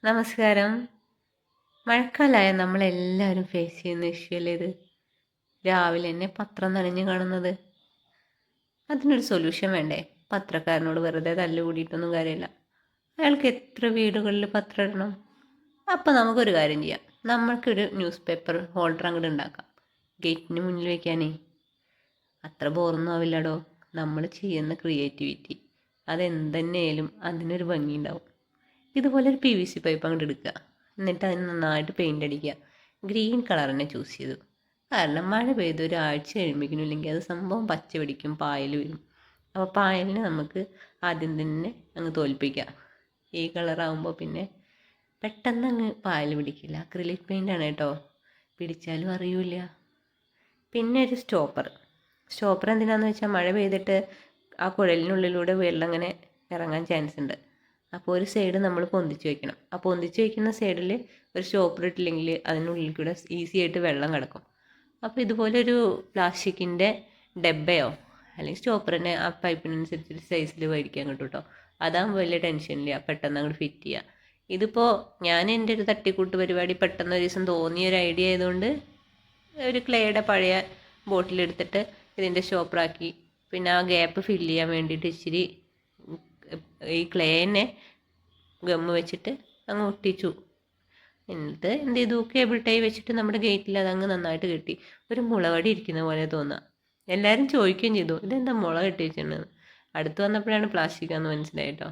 നമസ്കാരം. മഴക്കാലമായ നമ്മളെല്ലാവരും ഫേസ് ചെയ്യുന്ന ഇഷ്യൂ അല്ലേ ഇത്? രാവിലെ തന്നെ പത്രം നനഞ്ഞു കാണുന്നത്. അതിനൊരു സൊല്യൂഷൻ വേണ്ടേ? പത്രക്കാരനോട് വെറുതെ തല്ലുകൂടിയിട്ടൊന്നും കാര്യമില്ല. അയാൾക്ക് എത്ര വീടുകളിൽ പത്രം ഇടണം? അപ്പം നമുക്കൊരു കാര്യം ചെയ്യാം. നമ്മൾക്കൊരു ന്യൂസ് പേപ്പർ ഹോൾഡർ അങ്ങോട്ട് ഉണ്ടാക്കാം. ഗേറ്റിന് മുന്നിൽ വയ്ക്കാനേ. അത്ര ബോറൊന്നും ആവില്ലടോ. നമ്മൾ ചെയ്യുന്ന ക്രിയേറ്റിവിറ്റി അതെന്തെന്നെയായാലും അതിനൊരു ഭംഗി ഉണ്ടാവും. ഇതുപോലെ ഒരു PVC പൈപ്പ് അങ്ങോട്ട് എടുക്കുക. എന്നിട്ട് അതിന് നന്നായിട്ട് പെയിൻ്റ് അടിക്കുക. ഗ്രീൻ കളർ തന്നെ ചൂസ് ചെയ്തു. കാരണം മഴ പെയ്ത് ഒരാഴ്ച കഴിയുമ്പോഴേക്കും ഇല്ലെങ്കിൽ അത് സംഭവം പച്ച പിടിക്കും, പായൽ വരും. അപ്പോൾ പായലിനെ നമുക്ക് ആദ്യം തന്നെ അങ്ങ് തോൽപ്പിക്കാം. ഈ കളറാകുമ്പോൾ പിന്നെ പെട്ടെന്ന് അങ്ങ് പായൽ പിടിക്കില്ല. അക്രിലിക് പെയിൻ്റാണ് കേട്ടോ, പിടിച്ചാലും അറിയില്ല. പിന്നെ ഒരു സ്റ്റോപ്പർ എന്തിനാണെന്ന് വെച്ചാൽ മഴ പെയ്തിട്ട് ആ കുഴലിനുള്ളിലൂടെ വെള്ളം അങ്ങനെ ഇറങ്ങാൻ ചാൻസ് ഉണ്ട്. അപ്പോൾ ഒരു സൈഡ് നമ്മൾ പൊന്തിച്ച് വെക്കണം. ആ പൊന്തിച്ച് വെക്കുന്ന സൈഡിൽ ഒരു സ്റ്റോപ്പർ ഇട്ടില്ലെങ്കിൽ അതിനുള്ളിൽ കൂടെ ഈസി ആയിട്ട് വെള്ളം കിടക്കും. അപ്പോൾ ഇതുപോലൊരു പ്ലാസ്റ്റിക്കിൻ്റെ ഡബ്ബയോ അല്ലെങ്കിൽ സ്റ്റോപ്പർ തന്നെ ആ പൈപ്പിനനുസരിച്ച് സൈസിൽ മേടിക്കാൻ കിട്ടും കേട്ടോ. അതാകുമ്പോൾ വലിയ ടെൻഷനില്ല, പെട്ടെന്ന് അങ്ങോട്ട് ഫിറ്റ് ചെയ്യുക. ഇതിപ്പോൾ ഞാൻ എൻ്റെ ഒരു തട്ടിക്കൂട്ട് പരിപാടി പെട്ടെന്ന് ഒരു ദിവസം തോന്നിയ ഒരു ഐഡിയ ആയതുകൊണ്ട് ഒരു ക്ലേയുടെ പഴയ ബോട്ടിലെടുത്തിട്ട് ഇതിൻ്റെ സ്റ്റോപ്പറാക്കി. പിന്നെ ആ ഗ്യാപ്പ് ഫില്ല് ചെയ്യാൻ വേണ്ടിയിട്ട് ഇച്ചിരി ഈ ക്ലേനെ ഗമ്മ് വെച്ചിട്ട് അങ്ങ് ഒട്ടിച്ചു. എന്നിട്ട് എന്ത് ചെയ്തു, കേബിൾ ടൈ വെച്ചിട്ട് നമ്മുടെ ഗേറ്റിൽ അതങ്ങ് നന്നായിട്ട് കെട്ടി. ഒരു മുളകടി ഇരിക്കുന്ന പോലെ തോന്നുക. എല്ലാവരും ചോദിക്കുകയും ചെയ്തു, ഇതെന്താ മുള കെട്ടി വെച്ചിട്ടുണ്ടെന്ന്. അടുത്ത് വന്നപ്പോഴാണ് പ്ലാസ്റ്റിക്കാന്ന് മനസ്സിലായിട്ടോ.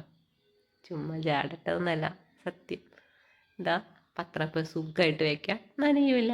ചുമ്മാ ജാടട്ടതൊന്നല്ല, സത്യം. ഇതാ പത്രം ഇപ്പോൾ സുഖമായിട്ട് വയ്ക്കാം, നനയുമില്ല.